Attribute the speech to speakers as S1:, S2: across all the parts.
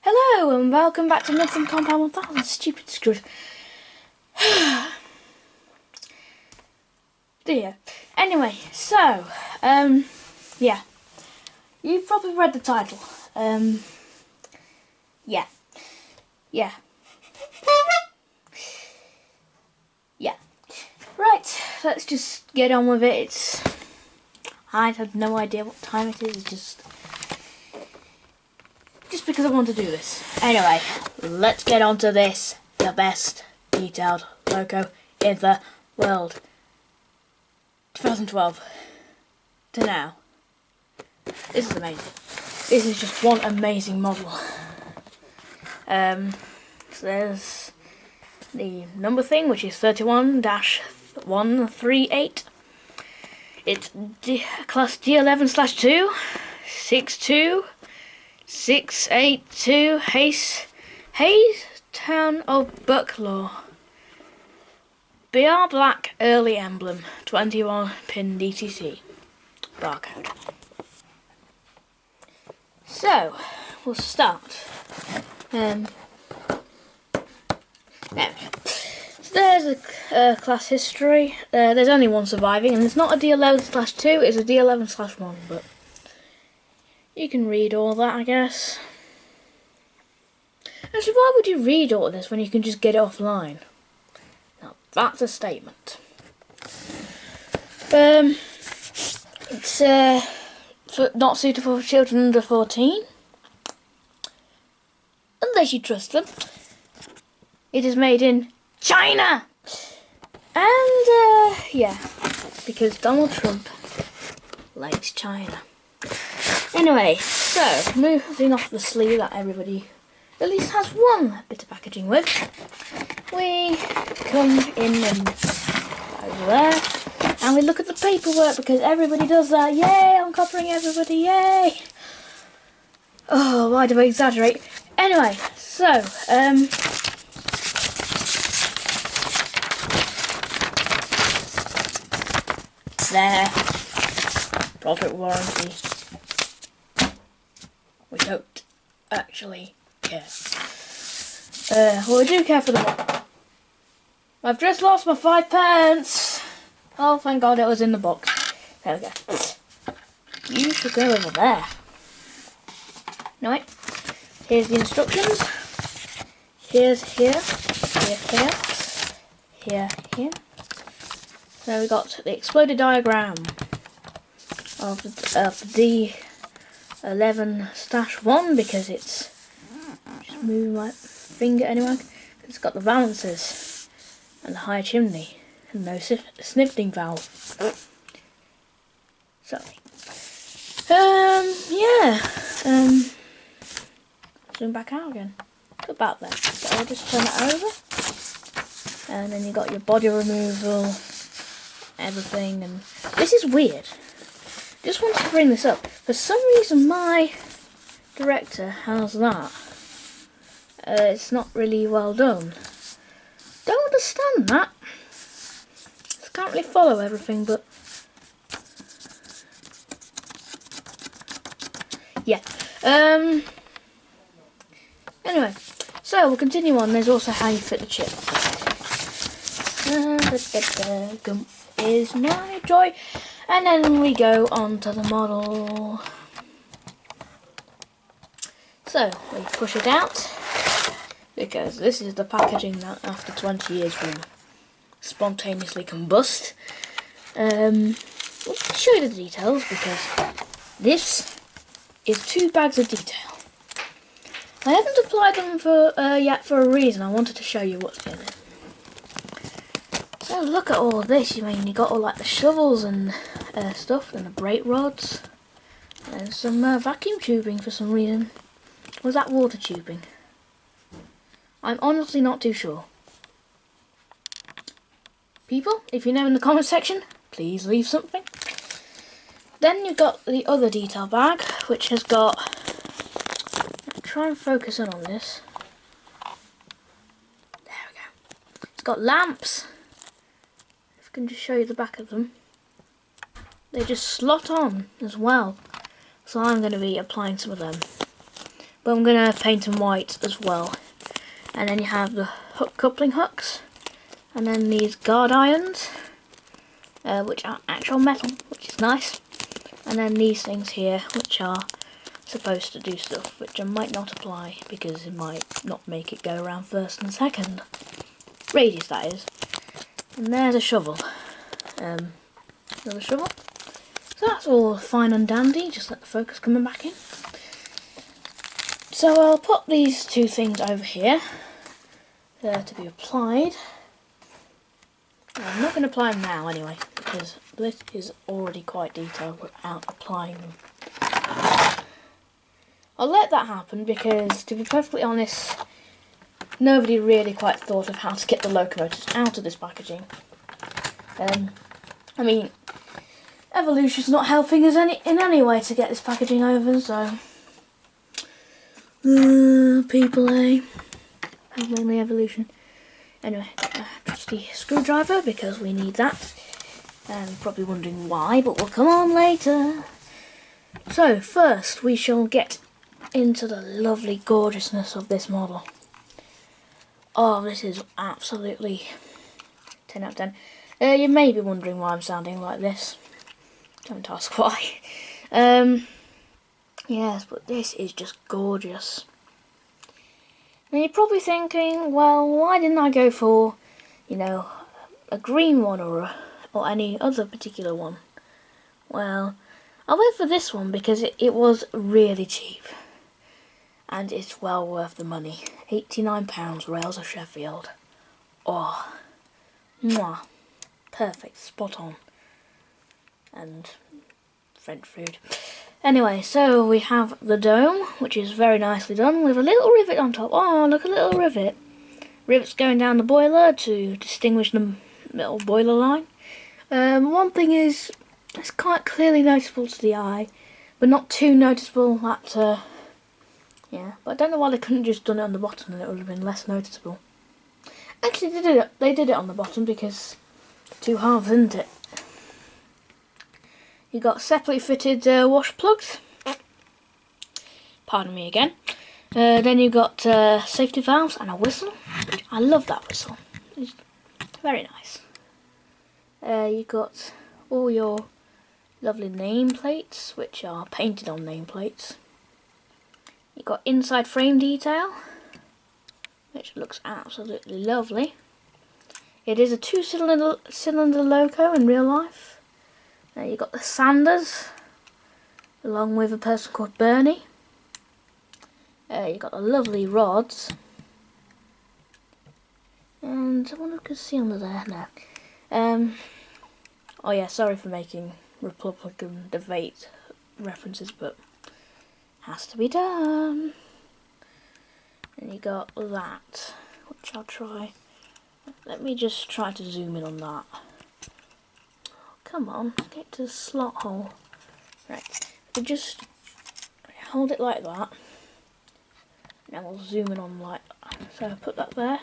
S1: Hello and welcome back to Nothing Compound 1000. Stupid screws. Dear. Anyway, so yeah, you've probably read the title. Yeah. Right, let's just get on with it. I have no idea what time it is. Just because I want to do this. Anyway, let's get on to this. The best detailed loco in the world. 2012 to now. This is amazing. This is just one amazing model. So there's the number thing, which is 31-138. It's class D11/2, 62682 Hayes Town of Bucklaw. BR Black early emblem, 21 pin DTC barcode. So we'll start. There we go. So there's a class history. There's only one surviving, and it's not a D11/2, it's a D11/1, but you can read all that, I guess. Actually, why would you read all of this when you can just get it offline? Now, that's a statement. It's not suitable for children under 14. Unless you trust them. It is made in China! And, yeah, because Donald Trump likes China. Anyway, so, moving off the sleeve that everybody at least has one bit of packaging with, we come in and over there, and we look at the paperwork because everybody does that. Yay, I'm copying everybody, yay! Oh, why do I exaggerate? Anyway, so, there, profit warranty. We don't actually care. Well, we do care for the box. I've just lost my 5p. Oh, thank God it was in the box. There we go. You should go over there. No, wait. Here's the instructions. Here's here. Here. So we got the exploded diagram of the D11/1 because it's just moving my finger anyway. It's got the balances and the high chimney and no snifting valve. So zoom back out again. About there. So I'll just turn it over, and then you got your body removal, everything, and this is weird. Just wanted to bring this up. For some reason my director has that. It's not really well done. Don't understand that. I can't really follow everything, but yeah. Anyway, so we'll continue on. There's also how you fit the chip. Gump is my joy. And then we go on to the model. So we push it out because this is the packaging that after 20 years will spontaneously combust. We'll show you the details because this is 2 bags of detail. I haven't applied them yet for a reason. I wanted to show you what's in it. So look at all this. You got all like the shovels and stuff, and the brake rods, and some vacuum tubing for some reason. Was that water tubing? I'm honestly not too sure. People, if you know in the comment section, please leave something. Then you've got the other detail bag, which has got, try and focus in on this. There we go. It's got lamps. If I can just show you the back of them. They just slot on as well. So I'm going to be applying some of them. but I'm going to paint them white as well. And then you have the hook coupling hooks, and then these guard irons, which are actual metal, which is nice. And then these things here, which are supposed to do stuff, which I might not apply because it might not make it go around first and second. Radius, that is. And there's a shovel. Another shovel. So that's all fine and dandy, just let the focus coming back in. So I'll put these two things over here to be applied. I'm not going to apply them now anyway, because this is already quite detailed without applying them. I'll let that happen because, to be perfectly honest, nobody really quite thought of how to get the locomotives out of this packaging. I mean, Evolution's not helping us in any way to get this packaging over, so... people, eh? Mainly Evolution. Anyway, trusty screwdriver, because we need that. And you're probably wondering why, but we'll come on later. So, first we shall get into the lovely gorgeousness of this model. Oh, this is absolutely 10 out of 10. You may be wondering why I'm sounding like this. Don't ask why. Yes, but this is just gorgeous. And you're probably thinking, well, why didn't I go for, you know, a green one or any other particular one? Well, I went for this one because it was really cheap. And it's well worth the money. £89, Rails of Sheffield. Oh, mwah. Perfect, spot on. And French food. Anyway, so we have the dome, which is very nicely done, with a little rivet on top. Oh, look, a little rivet. Rivets going down the boiler to distinguish the little boiler line. One thing is, it's quite clearly noticeable to the eye, but not too noticeable that, yeah. But I don't know why they couldn't just done it on the bottom and it would have been less noticeable. Actually, they did it on the bottom because two halves, isn't it? You got separately fitted wash plugs. Pardon me again. Then you got safety valves and a whistle. I love that whistle. It's very nice. You got all your lovely nameplates, which are painted on nameplates. You got inside frame detail, which looks absolutely lovely. It is a two-cylinder loco in real life. You got the sanders, along with a person called Bernie. You got the lovely rods, and I wonder if you can see under there. No. Oh yeah, sorry for making Republican debate references, but has to be done. And you got that, which I'll try. Let me just try to zoom in on that. Come on, get to the slot hole. Right, we just hold it like that. Now we'll zoom in on like that. So I'll put that there.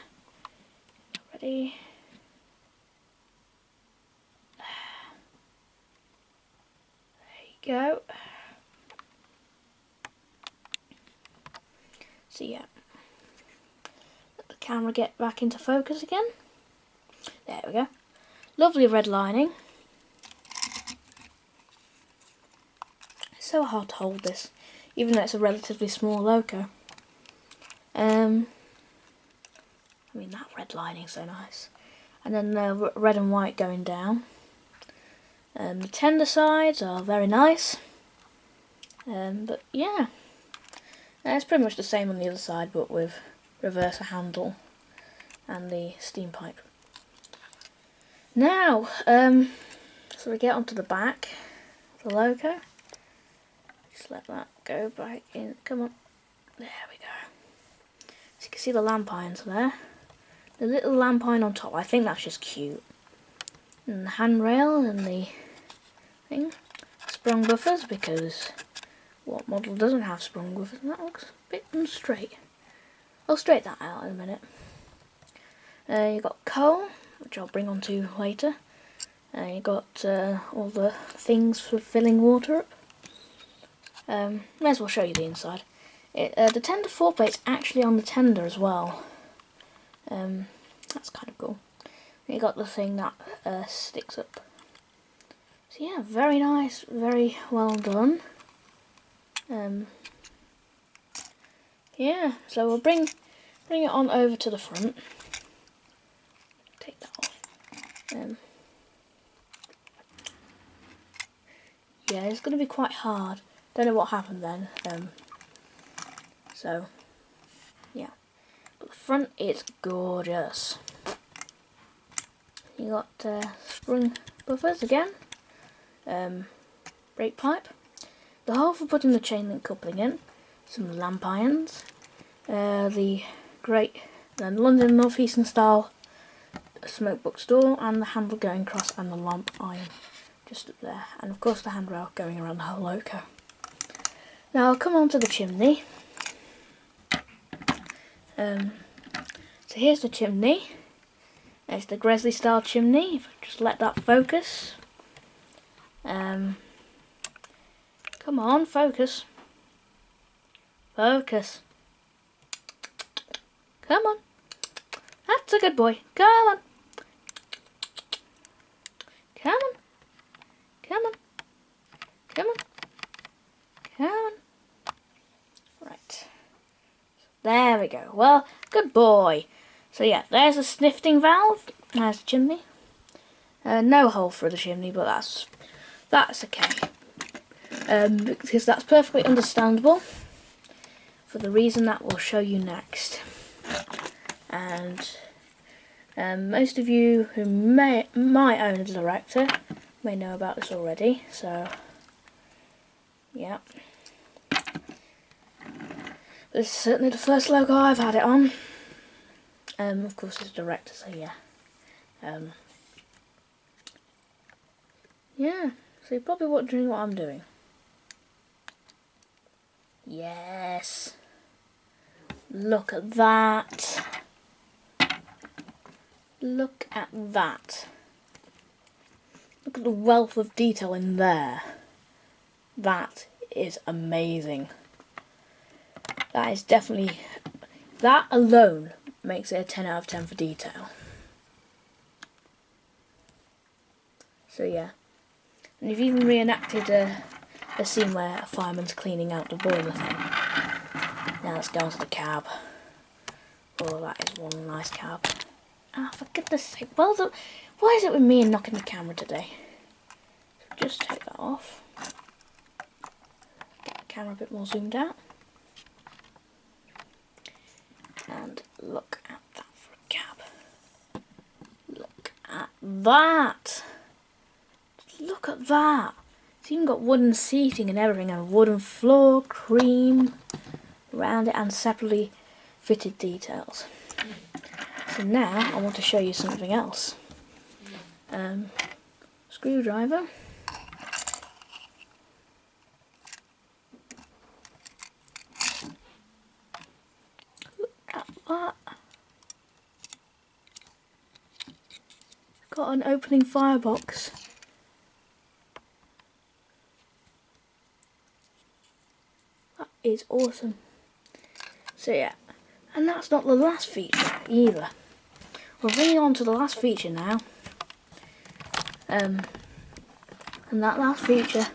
S1: Ready? There you go. So yeah, let the camera get back into focus again. There we go. Lovely red lining. It's so hard to hold this, even though it's a relatively small loco. I mean, that red lining's so nice. And then the red and white going down. The tender sides are very nice. But yeah, it's pretty much the same on the other side, but with reverser handle and the steam pipe. Now, so we get onto the back of the loco. Just let that go back in. Come on. There we go. So you can see the lamp irons there. The little lamp iron on top, I think that's just cute. And the handrail and the thing. Sprung buffers, because what model doesn't have sprung buffers? And that looks a bit unstraight. I'll straighten that out in a minute. You've got coal, which I'll bring on to later. You've got all the things for filling water up. May as well show you the inside. The tender foreplate's actually on the tender as well. That's kind of cool. You got the thing that sticks up. So yeah, very nice, very well done. Yeah, so we'll bring it on over to the front. Take that off. Yeah, it's going to be quite hard. Don't know what happened then. So yeah, but the front is gorgeous. You got spring buffers again. Brake pipe. The hole for putting the chain link coupling in. Some lamp irons. The London North Eastern style smoke box door, and the handle going across, and the lamp iron just up there, and of course the handrail going around the whole loco. Now I'll come on to the chimney. So here's the chimney. It's the Gresley style chimney. If I just let that focus. Come on, focus. Focus. Come on. That's a good boy. Come on. Come on. Come on. Come on. Come on. Right. There we go. Well, good boy. So yeah, there's a snifting valve. There's the chimney. No hole for the chimney, but that's okay. Because that's perfectly understandable for the reason that we'll show you next. And most of you who might own a director may know about this already, so yeah. This is certainly the first logo I've had it on. Of course it's a director, so yeah. Yeah, so you're probably wondering what I'm doing. Yes. Look at that. Look at that. Look at the wealth of detail in there. That is amazing. That is definitely, that alone makes it a 10 out of 10 for detail. So yeah. And you've even reenacted a scene where a fireman's cleaning out the boiler thing. Now let's go on to the cab. Oh, that is one nice cab. Ah, for goodness sake, well done. Why is it with me and knocking the camera today? So just take that off. Get the camera a bit more zoomed out. And look at that for a cab. Look at that. Look at that. It's even got wooden seating and everything, and a wooden floor, cream around it, and separately fitted details. So now I want to show you something else. Screwdriver. Look at that. Got an opening firebox. That is awesome. So yeah, and that's not the last feature either. We're bringing on to the last feature now. And that last feature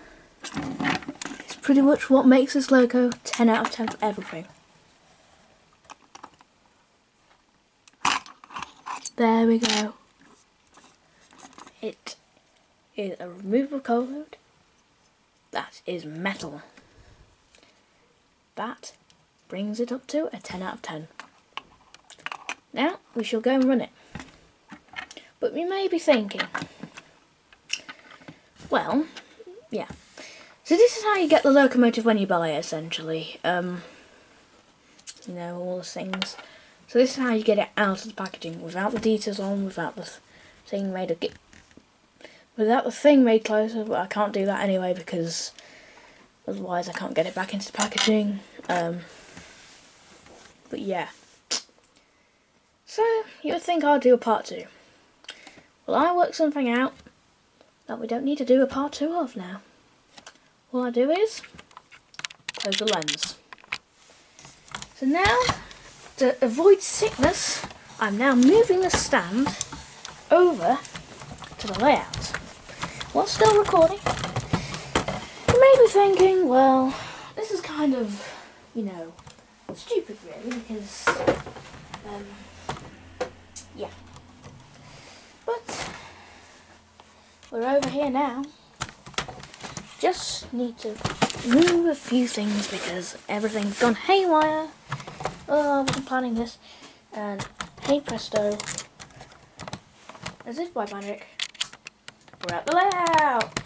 S1: is pretty much what makes this logo 10 out of 10 for everything. There we go. It is a removable coal hood. That is metal. That brings it up to a 10 out of 10. Now we shall go and run it. But you may be thinking, well, yeah. So this is how you get the locomotive when you buy it, essentially. You know, all the things. So this is how you get it out of the packaging, without the details on, without the thing made closer. But I can't do that anyway because otherwise I can't get it back into the packaging. But yeah. So you would think I'll do a part 2. Well, I worked something out that we don't need to do a part 2 of now. All I do is close the lens. So now, to avoid sickness, I'm now moving the stand over to the layout. While still recording, you may be thinking, well, this is kind of, you know, stupid really, because, yeah. But, we're over here now. Just need to move a few things because everything's gone haywire. Oh, I wasn't planning this. And hey presto, as if by magic, we're at the layout!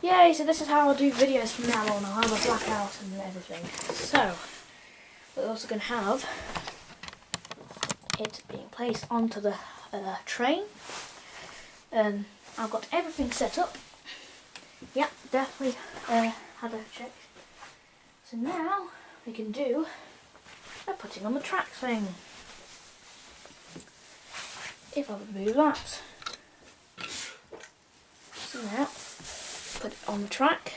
S1: Yay, so this is how I'll do videos from now on. I'll have a blackout and everything. So, we're also going to have it being placed onto the train. And I've got everything set up. Yeah, definitely had a check. So now we can do a putting on the track thing. If I would move that. So now, put it on the track.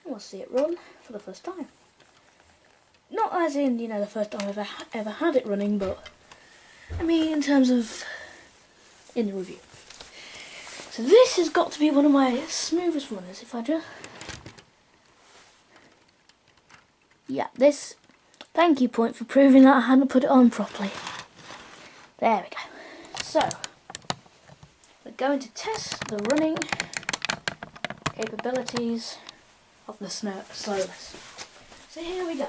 S1: And we'll see it run for the first time. Not as in, you know, the first time I've ever had it running, but I mean in terms of in the review. So this has got to be one of my smoothest runners. If I just... Yeah, this... Thank you point for proving that I hadn't put it on properly. There we go. So, we're going to test the running capabilities of the slowness. So here we go.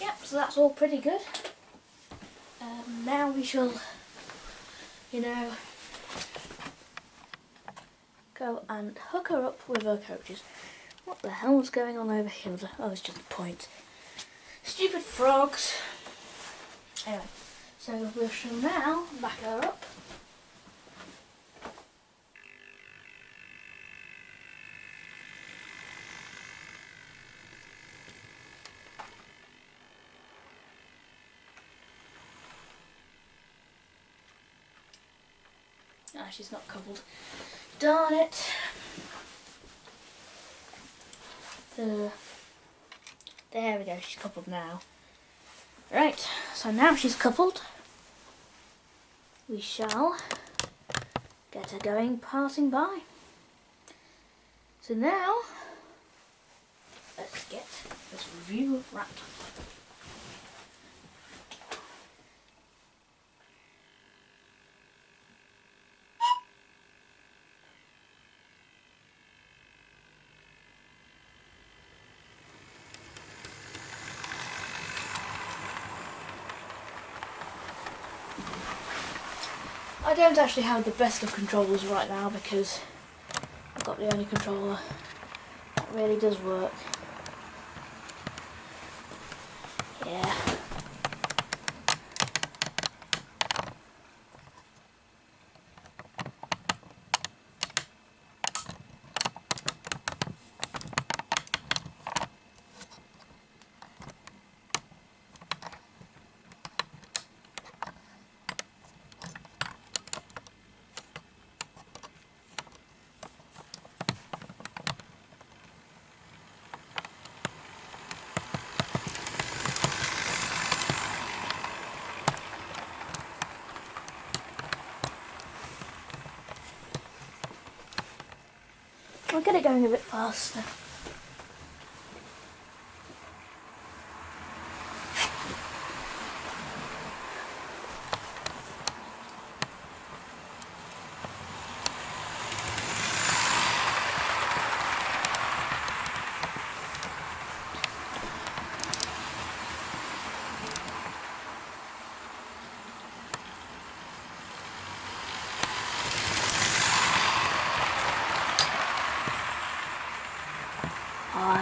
S1: Yep, so that's all pretty good. Now we shall, you know, go and hook her up with her coaches. What the hell was going on over here? Oh, it's just a point. Stupid frogs. Anyway, so we shall now back her up. Ah, she's not coupled. Darn it. There we go, she's coupled now. Right, so now she's coupled. We shall get her going, passing by. So now, let's get this review wrapped up. I don't actually have the best of controllers right now because I've got the only controller that really does work. Yeah. I'll get it going a bit faster.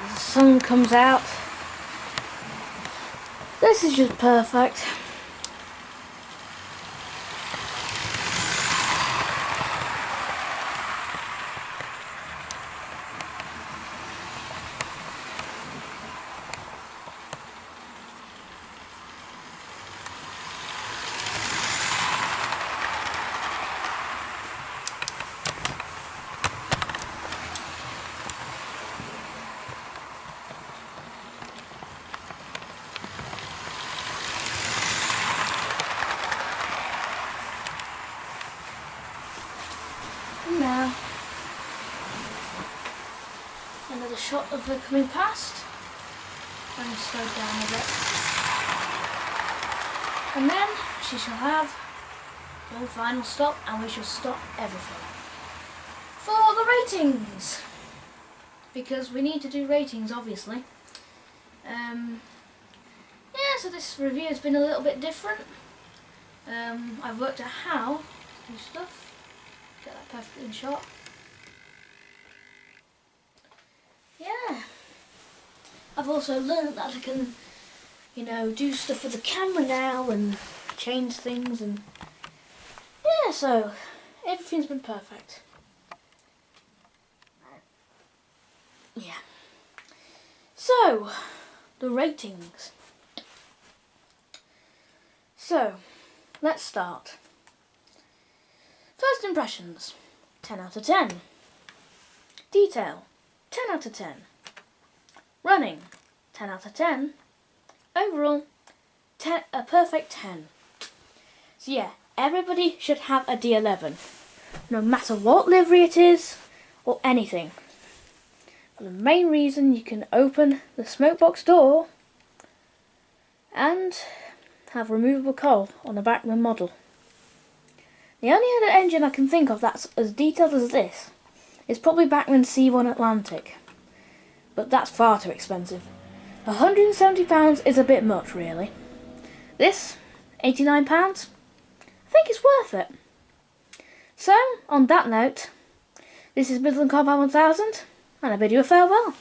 S1: The sun comes out. This is just perfect. And now, another shot of her coming past. And slow down a bit. And then she shall have one final stop, and we shall stop everything. For the ratings! Because we need to do ratings, obviously. Yeah, so this review has been a little bit different. I've worked out how to do stuff. Get that perfectly in shot. Yeah. I've also learned that I can, you know, do stuff with the camera now and change things, and yeah, so everything's been perfect. Yeah. So, the ratings. So, let's start. First impressions, 10 out of 10. Detail, 10 out of 10. Running, 10 out of 10. Overall, a perfect 10. So yeah, everybody should have a d11. No matter what livery it is, or anything. For the main reason, you can open the smoke box door and have removable coal on the Bachmann model. The only other engine I can think of that's as detailed as this is probably Bachmann's C1 Atlantic. But that's far too expensive. £170 is a bit much, really. This, £89, I think it's worth it. So, on that note, this is Midland Compound 1000, and I bid you a farewell.